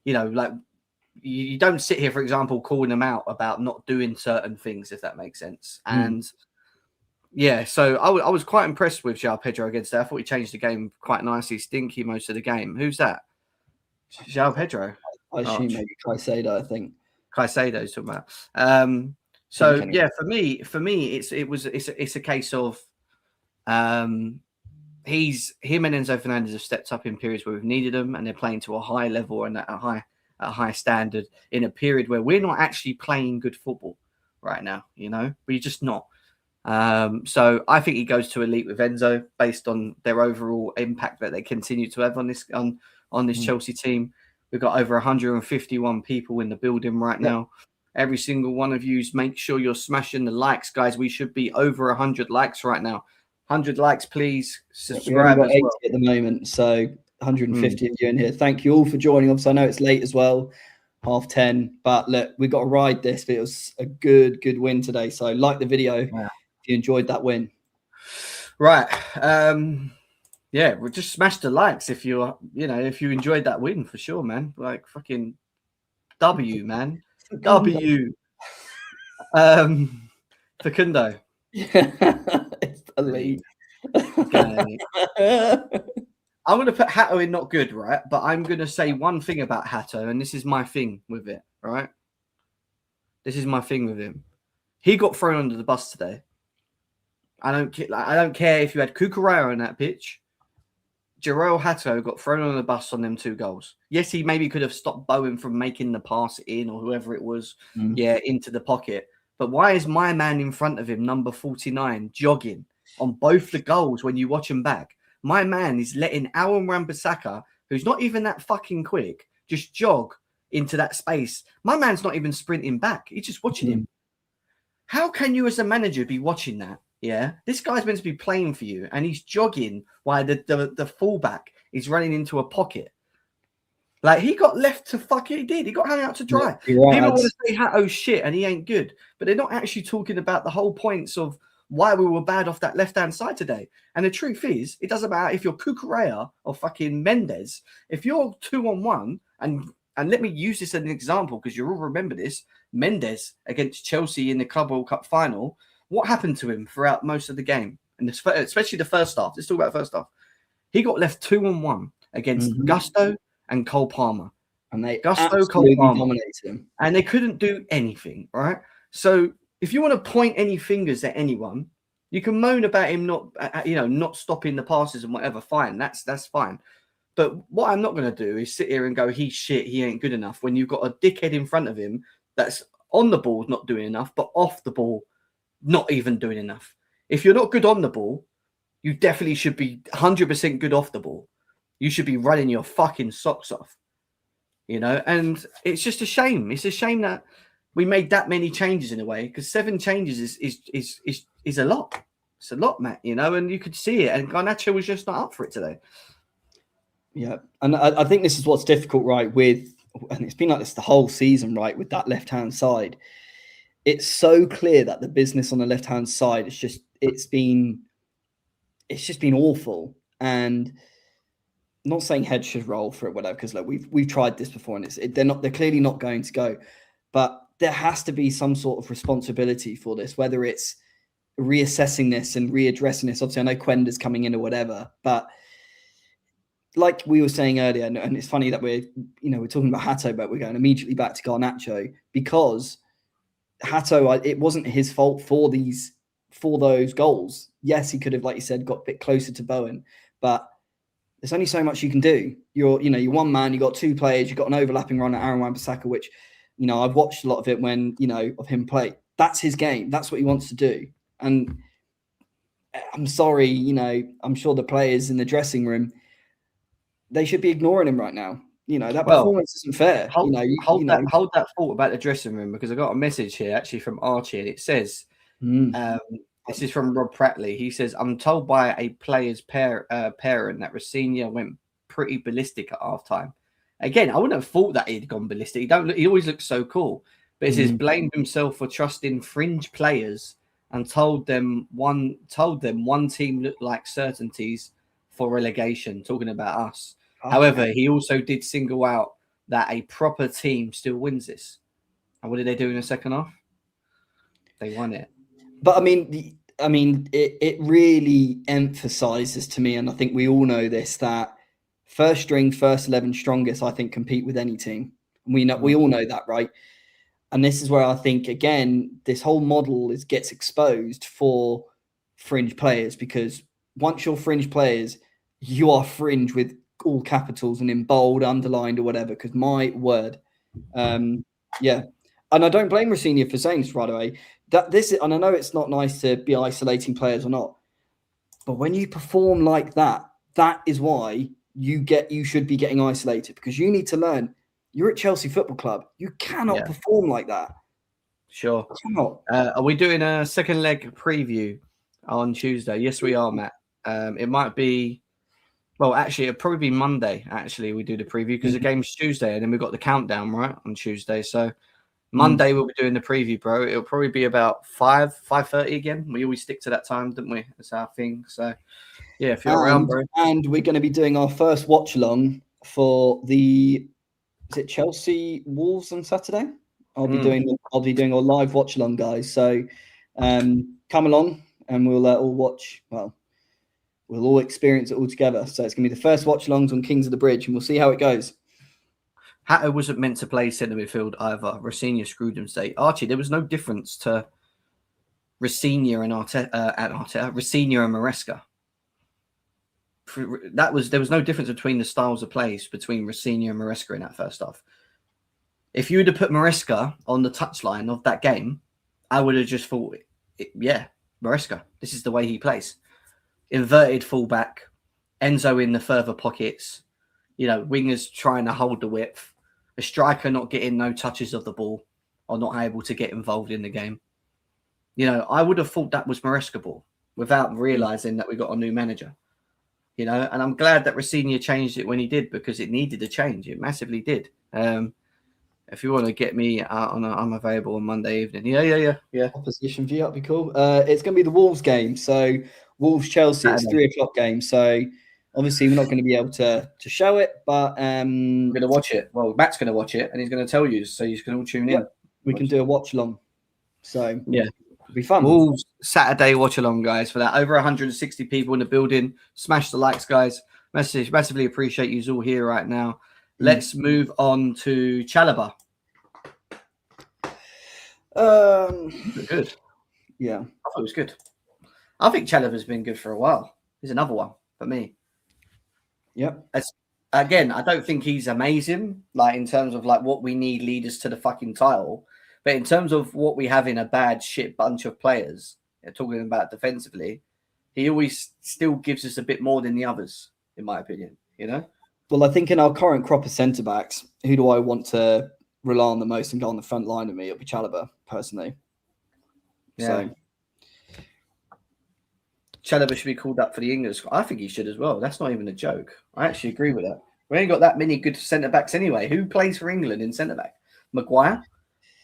you don't sit here, for example, calling them out about not doing certain things, if that makes sense. And yeah, so I was quite impressed with Joao Pedro against that. I thought he changed the game quite nicely, stinky most of the game. Who's that? Joao Pedro. I assume maybe Caicedo, I think. Caicedo's talking about. So yeah, for me, it's a case of him and Enzo Fernandez have stepped up in periods where we've needed them, and they're playing to a high level and at a high standard in a period where we're not actually playing good football right now. We're just not. So I think he goes to elite with Enzo based on their overall impact that they continue to have on this Chelsea team. We've got over 151 people in the building right now. Every single one of you, make sure you're smashing the likes, guys. We should be over 100 likes right now. 100 likes, please. Subscribe as well. At the moment, so 150 of you in here. Thank you all for joining. Obviously, I know it's late as well, 10:30. But look, we got to ride this. But it was a good win today. So like the video. Yeah. If you enjoyed that win. Right. Yeah, we'll just smash the likes if you enjoyed that win for sure, man. Like fucking W, man. W. Facundo. It's the lead. I'm going to put Hato in not good, right? But I'm going to say one thing about Hato, and this is my thing with it, right? This is my thing with him. He got thrown under the bus today. I don't care if you had Cucurella on that pitch. Jarell Hato got thrown on the bus on them 2 goals. Yes, he maybe could have stopped Bowen from making the pass in or whoever it was, into the pocket. But why is my man in front of him, number 49, jogging on both the goals when you watch him back? My man is letting Aaron Wan-Bissaka, who's not even that fucking quick, just jog into that space. My man's not even sprinting back. He's just watching him. How can you as a manager be watching that? Yeah, this guy's meant to be playing for you, and he's jogging while the fullback is running into a pocket. Like, he got left to he did. He got hung out to dry. Yeah, people want to say, oh shit, and he ain't good. But they're not actually talking about the whole points of why we were bad off that left-hand side today. And the truth is, it doesn't matter if you're Cucurella or fucking Mendes. If you're 2-on-1, and let me use this as an example because you all remember this, Mendes against Chelsea in the Club World Cup final, what happened to him throughout most of the game? And especially the first half. Let's talk about the first half. He got left 2-on-1 against Gusto and Cole Palmer. And they Gusto, Cole Palmer, dominated him. and they couldn't do anything, right? So if you want to point any fingers at anyone, you can moan about him not stopping the passes and whatever. Fine, that's fine. But what I'm not going to do is sit here and go, he's shit, he ain't good enough. When you've got a dickhead in front of him that's on the ball not doing enough, but off the ball not even doing enough. If you're not good on the ball, you definitely should be 100% good off the ball. You should be running your fucking socks off. And it's just a shame. It's a shame that we made that many changes in a way, because 7 changes is a lot. It's a lot, Matt, and you could see it. And Garnacho was just not up for it today. Yeah. And I think this is what's difficult, right, and it's been like this the whole season, right, with that left-hand side. It's so clear that the business on the left-hand side it's just been awful. And I'm not saying heads should roll for it, whatever, because we've tried this before, and they're clearly not going to go. But there has to be some sort of responsibility for this, whether it's reassessing this and readdressing this. Obviously, I know Quender's coming in or whatever, but like we were saying earlier, and it's funny that we're talking about Hato, but we're going immediately back to Garnacho, because Hato, it wasn't his fault for those goals. Yes, he could have, like you said, got a bit closer to Bowen, but there's only so much you can do. You're one man, you got 2 players, you've got an overlapping run at Aaron Wan-Bissaka, which, I've watched a lot of it when, of him play. That's his game. That's what he wants to do. And I'm sorry, I'm sure the players in the dressing room, they should be ignoring him right now. That performance isn't fair. Hold that thought about the dressing room, because I got a message here actually from Archie, and it says, this is from Rob Pratley. He says, I'm told by a player's parent that Rosenior went pretty ballistic at halftime. Again, I wouldn't have thought that he'd gone ballistic. He always looks so cool. But it says blamed himself for trusting fringe players and told them one team looked like certainties for relegation, talking about us. However, he also did single out that a proper team still wins this. And what did they do in the second half? They won it. But it really emphasizes to me, and I think we all know this, that first string, first 11 strongest, I think, compete with any team. We all know that, right? And this is where I think, again, this whole model gets exposed for fringe players, because once you're fringe players, you are fringe with all capitals and in bold, underlined, or whatever. Because my word, yeah. And I don't blame Rosenior for saying this right away. And I know it's not nice to be isolating players or not, but when you perform like that, that is why you should be getting isolated, because you need to learn. You're at Chelsea Football Club. You cannot perform like that. Sure. You cannot. Are we doing a second leg preview on Tuesday? Yes, we are, Matt. It might be, well, actually, it'll probably be Monday. Actually, we do the preview because the game's Tuesday, and then we've got the countdown, right, on Tuesday. So Monday we'll be doing the preview, bro. It'll probably be about 5:30 again. We always stick to that time, don't we? That's our thing. So yeah, if you're around, bro. And we're going to be doing our first watch along for is it Chelsea Wolves on Saturday? I'll be doing a live watch along, guys. So come along and we'll all watch. Well, we'll all experience it all together. So it's going to be the first watch alongs on Kings of the Bridge, and we'll see how it goes. Hatter wasn't meant to play centre midfield either. Rosenior screwed him today. Archie, there was no difference to Rosenior and Rosenior and Maresca. There was no difference between the styles of plays between Rosenior and Maresca in that first half. If you would have put Maresca on the touchline of that game, I would have just thought, Maresca, this is the way he plays. Inverted fullback, Enzo in the further pockets, wingers trying to hold the width, a striker not getting no touches of the ball or not able to get involved in the game. I would have thought that was Maresca ball without realising that we got a new manager. And I'm glad that Rosenior changed it when he did, because it needed a change. It massively did. If you want to get me out I'm available on Monday evening. Yeah. Opposition for you, that'd be cool. It's going to be the Wolves game. So Wolves Chelsea, it's 3:00 game. So obviously we're not going to be able to show it, but I'm going to watch it. Well, Matt's going to watch it, and he's going to tell you, so you can all tune in. We can do a watch along. So yeah, it'll be fun. Wolves Saturday watch along, guys. For that, over 160 people in the building. Smash the likes, guys. Massively appreciate you all here right now. Let's move on to Chalobah. Good. Yeah, I thought it was good. I think Chalobah's been good for a while. He's another one for me. Yep. Again, I don't think he's amazing, like in terms of like what we need leaders to the fucking title, but in terms of what we have in a bad shit bunch of players, talking about defensively, he always still gives us a bit more than the others, in my opinion. You know. Well, I think in our current crop of centre backs, who do I want to rely on the most and go on the front line of me? It'll be Chalobah, personally. Yeah. So Chalobah should be called up for the England squad. I think he should as well. That's not even a joke. I actually agree with that. We ain't got that many good centre backs anyway. Who plays for England in centre back? Maguire,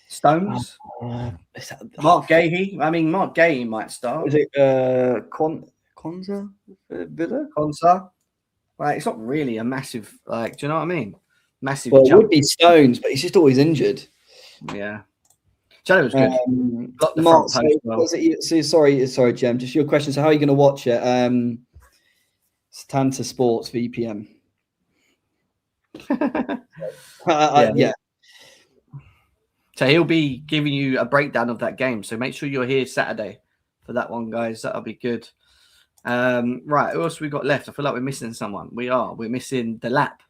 Stones, Mark Gahey. I mean, Mark Gahey might start. Is it Konsa Villa? Konsa. Like, it's not really a massive, like, do you know what I mean? Massive. Well, it jump. would be Stones, but he's just always injured. Yeah. Chalobah's good. Got the Mark, sorry, Jem. Just your question. So, how are you going to watch it? Stanta Sports VPN. Yeah. So he'll be giving you a breakdown of that game. So make sure you're here Saturday for that one, guys. That'll be good. Right, who else we got left? I feel like we're missing someone. We're missing the lap.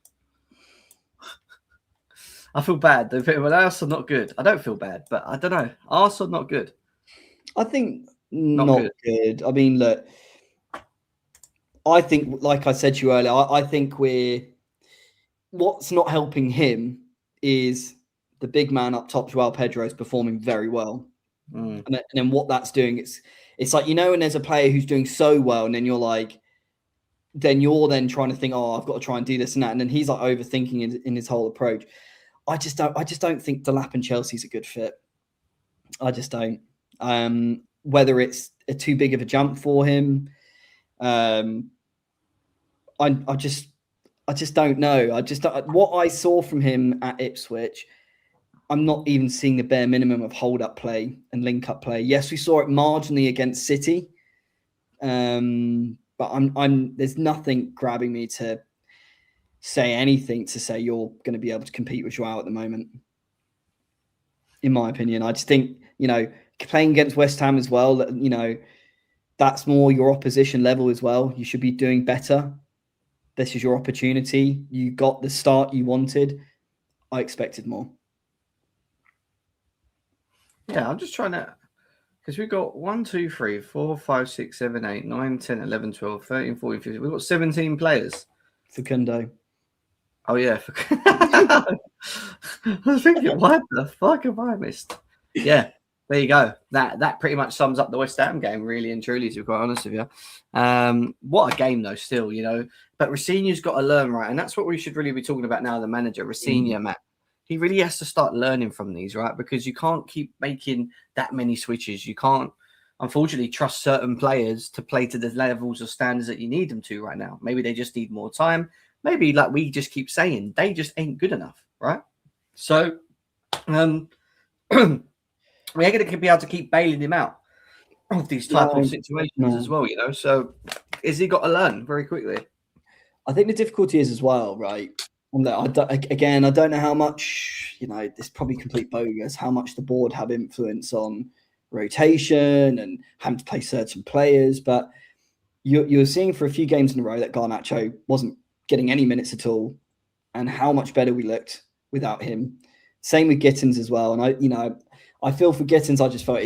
I feel bad. Well, Arsenal not good. I don't feel bad, but I don't know. Arsenal not good. I think not good. I mean, look, I think, like I said to you earlier, I think what's not helping him is the big man up top, Joao Pedro, is performing very well. And then what that's doing, it's like, you know, when there's a player who's doing so well, and then you're then trying to think, oh, I've got to try and do this and that, and then he's like overthinking in his whole approach. I just don't think Delap and Chelsea's a good fit. I just don't. Whether it's too big of a jump for him, I just don't know. What I saw from him at Ipswich, I'm not even seeing the bare minimum of hold-up play and link-up play. Yes, we saw it marginally against City, but there's nothing grabbing me to say anything to say you're going to be able to compete with Joao at the moment. In my opinion, I just think, you know, playing against West Ham as well, you know, that's more your opposition level as well. You should be doing better. This is your opportunity. You got the start you wanted. I expected more. Yeah, I'm just trying to, because we've got 1, 2, 3, 4, 5, 6, 7, 8, 9, 10, 11, 12, 13, 14, 15. We've got 17 players. Facundo. Oh, yeah. I was thinking, what the fuck have I missed? Yeah, there you go. That pretty much sums up the West Ham game, really and truly, to be quite honest with you. What a game, though, still, you know. But Rosenior's got to learn, right? And that's what we should really be talking about now, the manager, Rosenior, Matt. He really has to start learning from these, right? Because you can't keep making that many switches. You can't, unfortunately, trust certain players to play to the levels or standards that you need them to right now. Maybe they just need more time. Maybe, like we just keep saying, they just ain't good enough, right? So, we ain't going to be able to keep bailing him out of these type of situations as well, you know? So, is he got to learn very quickly? I think the difficulty is as well, right? I don't know how much, you know, this is probably complete bogus, how much the board have influence on rotation and having to play certain players. But you're seeing for a few games in a row that Garnacho wasn't getting any minutes at all, and how much better we looked without him. Same with Gittins as well. And I feel for Gittins, I just felt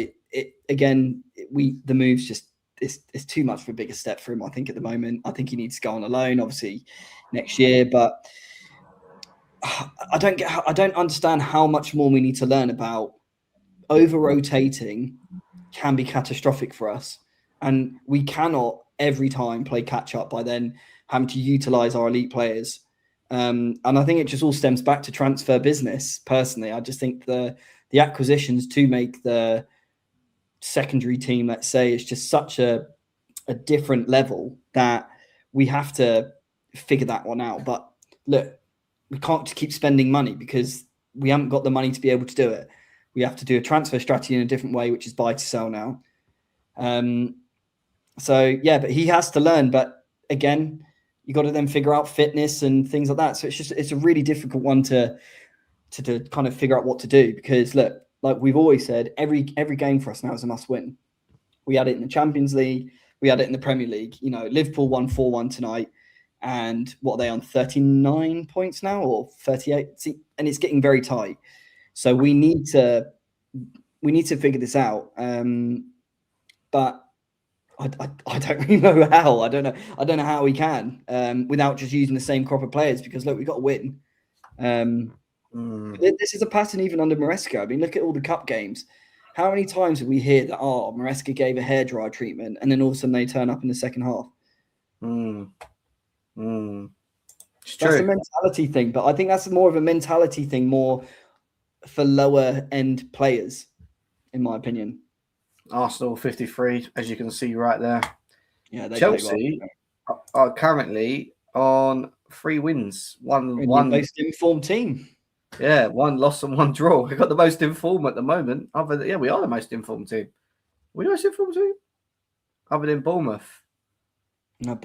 the move's just, it's too much for a bigger step for him, I think, at the moment. I think he needs to go on alone, obviously, next year. But I don't understand how much more we need to learn about over-rotating can be catastrophic for us. And we cannot every time play catch-up by then having to utilize our elite players And I think it just all stems back to transfer business. Personally, I just think the acquisitions to make the secondary team, let's say, is just such a different level that we have to figure that one out. But look, we can't just keep spending money because we haven't got the money to be able to do it. We have to do a transfer strategy in a different way, which is buy to sell now. So yeah, but he has to learn. But again, you got to then figure out fitness and things like that. So it's a really difficult one to kind of figure out what to do, because look, like we've always said, every game for us now is a must win. We had it in the Champions League, we had it in the Premier League. You know, Liverpool won 4-1 tonight, and what are they on, 39 points now or 38? See, and it's getting very tight. So we need to figure this out. But I don't really know how. I don't know how we can without just using the same crop of players, because look, we've got to win. This is a pattern even under Maresca. I mean, look at all the cup games. How many times did we hear that, Maresca gave a hairdryer treatment, and then all of a sudden they turn up in the second half? It's That's a true. mentality thing, but I think that's more of a mentality thing, more for lower end players, in my opinion. Arsenal 53, as you can see right there. Yeah, they Chelsea are currently on 3 wins, one most informed team. Yeah, 1 loss and 1 draw. We've got the most informed at the moment. We are the most informed team. We're the most informed team, other than Bournemouth. No,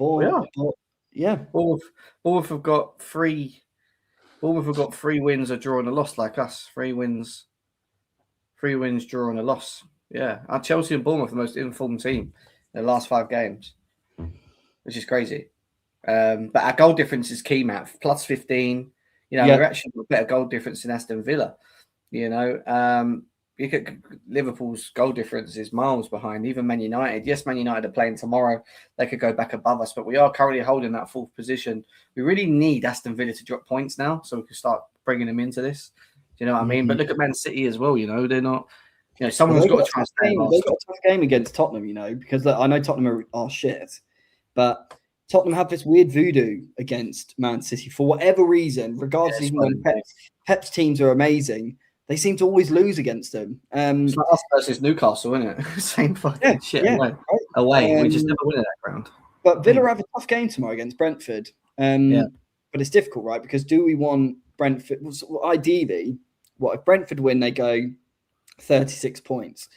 Yeah, Bournemouth have got 3. Bournemouth have got 3 wins, a draw, and a loss, like us. 3 wins, draw, and a loss. Yeah, our Chelsea and Bournemouth are the most informed team in the last 5 games, which is crazy. But our goal difference is key, Matt. Plus 15. You know, we're actually a better goal difference than Aston Villa. You know, Liverpool's goal difference is miles behind. Even Man United. Yes, Man United are playing tomorrow. They could go back above us, but we are currently holding that 4th position. We really need Aston Villa to drop points now, so we can start bringing them into this. Do you know what I mean? But look at Man City as well. You know, they're not. You know, someone's got to try and stay. They've got a tough game against Tottenham. You know, because I know Tottenham are shit, but Tottenham have this weird voodoo against Man City for whatever reason, regardless even when Pep's teams are amazing. They seem to always lose against them. It's like us versus Newcastle, isn't it? Same fucking shit away. We just never win at that ground. But Villa have a tough game tomorrow against Brentford. But it's difficult, right? Because do we want Brentford? Well, ideally, if Brentford win, they go 36 points.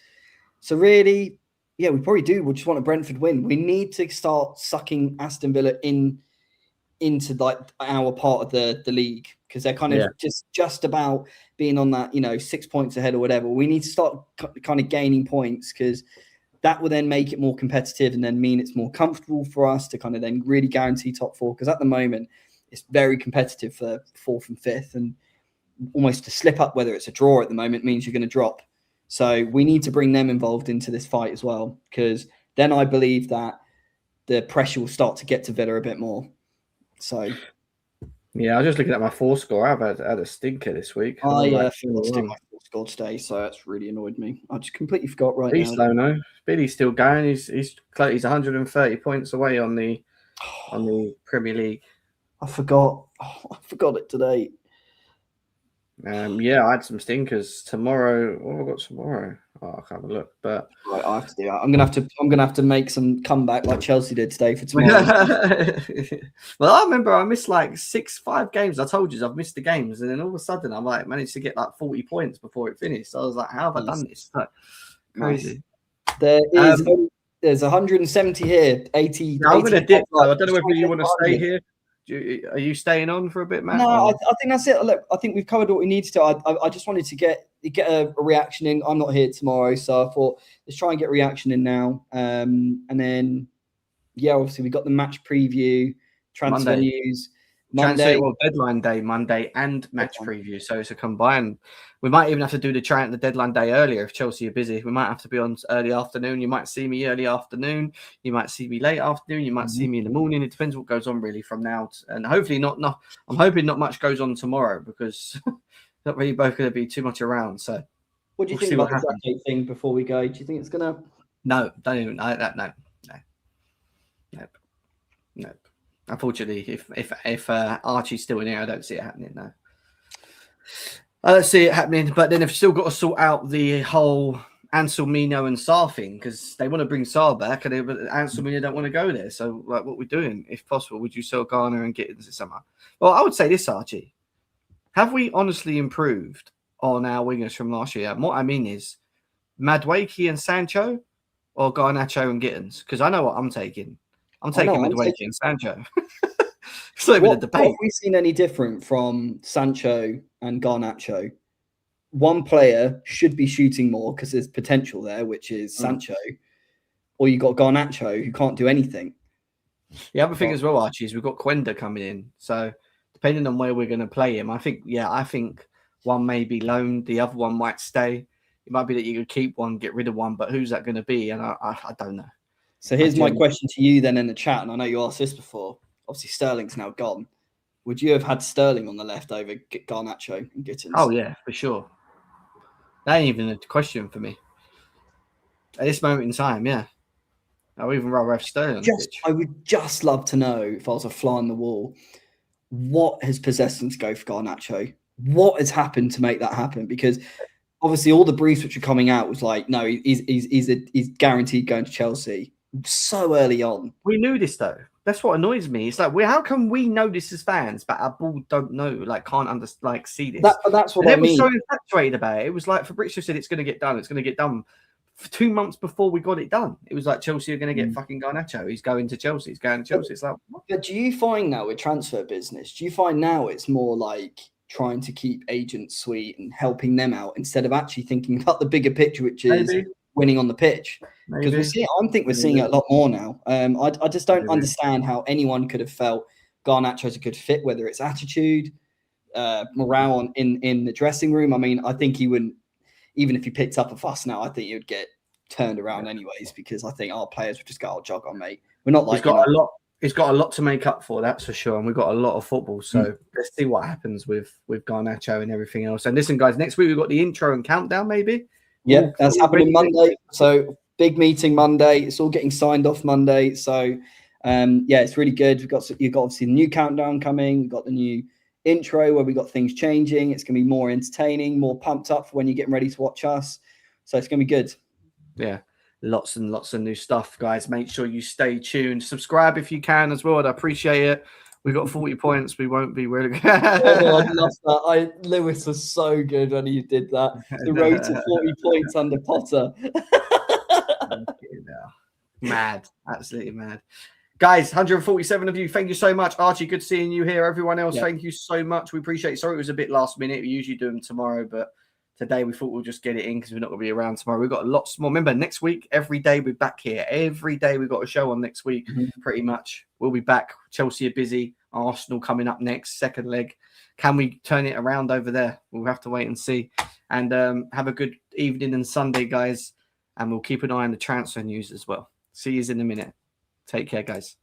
So really, yeah, we probably do. We just want a Brentford win. We need to start sucking Aston Villa into like our part of the league, because they're kind of just about being on that, 6 points ahead or whatever. We need to start kind of gaining points, because that will then make it more competitive and then mean it's more comfortable for us to kind of then really guarantee top 4. Because at the moment, it's very competitive for 4th and 5th, and almost to slip up, whether it's a draw at the moment, means you're going to drop. So we need to bring them involved into this fight as well, because then I believe that the pressure will start to get to Villa a bit more. So, yeah, I was just looking at my 4 score. I've had a stinker this week. I forgot to do my 4 score today, so that's really annoyed me. I just completely forgot now. Slow now. Billy's still going. He's 130 points away on the Premier League. I forgot. I forgot it today. I had some stinkers tomorrow. What have I got tomorrow? I can't have a look, but right, I have to do that. I'm gonna have to make some comeback like Chelsea did today for tomorrow. Well, I remember I missed like 5 games. I told you I've missed the games, and then all of a sudden I'm like managed to get like 40 points before it finished. So I was like, how have I done this? Like, crazy. There's 170 here, 80. I'm gonna dip. I don't know whether you want to stay here. Are you staying on for a bit, Matt? No, I think that's it. Look, I think we've covered what we needed to. I just wanted to get a reaction in. I'm not here tomorrow, so I thought let's try and get a reaction in now. And then, obviously we got the match preview, transfer news, Monday. Deadline day, Monday, and match preview. So it's a combined. We might even have to do the deadline day earlier if Chelsea are busy. We might have to be on early afternoon. You might see me early afternoon. You might see me late afternoon. You might see me in the morning. It depends what goes on really from now. And hopefully not. I'm hoping not much goes on tomorrow, because not really both going to be too much around. So what do you think about the update thing before we go? Do you think it's going to? No, don't even. No. Unfortunately, if Archie's still in here, I don't see it happening now. I don't see it happening. But then they've still got to sort out the whole Ansel, Mino, and Sarr thing because they want to bring Sarr back, and Ansel, Mino don't want to go there. So, like, what we're doing, if possible, would you sell Garner and Gittins this summer? Well, I would say this, Archie. Have we honestly improved on our wingers from last year? And what I mean is Madueke and Sancho or Garnacho and Gittins? Because I know what I'm taking. I'm taking Madueke and Sancho. It's not even a debate. Have we seen any different from Sancho and Garnacho? One player should be shooting more because there's potential there, which is Sancho, or you got Garnacho who can't do anything. The other thing as well, Archie, is we've got Quenda coming in. So depending on where we're going to play him, I think one may be loaned, the other one might stay. It might be that you could keep one, get rid of one, but who's that going to be? And I don't know. So here's my question to you then in the chat, and I know you asked this before. Obviously, Sterling's now gone. Would you have had Sterling on the left over Garnacho and Gittins? Oh, yeah, for sure. That ain't even a question for me. At this moment in time, yeah. I would even rather have Sterling. I would just love to know, if I was a fly on the wall, what has possessed him to go for Garnacho? What has happened to make that happen? Because obviously all the briefs which are coming out was like, no, he's guaranteed going to Chelsea so early on. We knew this though. That's what annoys me. It's like, how can we know this as fans, but our board don't know, like can't understand, like see this. That's what I mean. Was so infatuated about it. It was like Fabrizio said, it's going to get done. It's going to get done. For 2 months before we got it done, it was like Chelsea are going to get fucking Garnacho. He's going to Chelsea. He's going to Chelsea. It's like, what? But do you find now with transfer business? Do you find now it's more like trying to keep agents sweet and helping them out instead of actually thinking about the bigger picture, which is winning on the pitch? Because we're seeing it a lot more now. I just don't understand how anyone could have felt Garnacho's a good fit, whether it's attitude, morale in the dressing room. I mean, I think he wouldn't, even if he picked up a fuss now, I think he would get turned around anyways, because I think our players would just go, "Oh, jog on, mate." We're not like He's got a lot to make up for, that's for sure, and we've got a lot of football. So let's see what happens with Garnacho and everything else. And listen, guys, next week we've got the intro and countdown, maybe. Yeah, that's happening Monday. So big meeting Monday. It's all getting signed off Monday. So it's really good. You've got obviously the new countdown coming. We've got the new intro where we got things changing. It's going to be more entertaining, more pumped up for when you're getting ready to watch us. So it's going to be good. Yeah, lots and lots of new stuff, guys. Make sure you stay tuned. Subscribe if you can as well. I'd appreciate it. We got 40 points. We won't be really good. I love that. Lewis was so good when he did that. The road to 40 points under Potter. Mad. Absolutely mad. Guys, 147 of you. Thank you so much. Archie, good seeing you here. Everyone else, thank you so much. We appreciate it. Sorry it was a bit last minute. We usually do them tomorrow, but today we thought we'll just get it in because we're not going to be around tomorrow. We've got lots more. Remember, next week, every day we're back here. Every day we've got a show on next week, pretty much. We'll be back. Chelsea are busy. Arsenal coming up next, second leg. Can we turn it around over there? We'll have to wait and see. And have a good evening and Sunday, guys. And we'll keep an eye on the transfer news as well. See you in a minute. Take care, guys.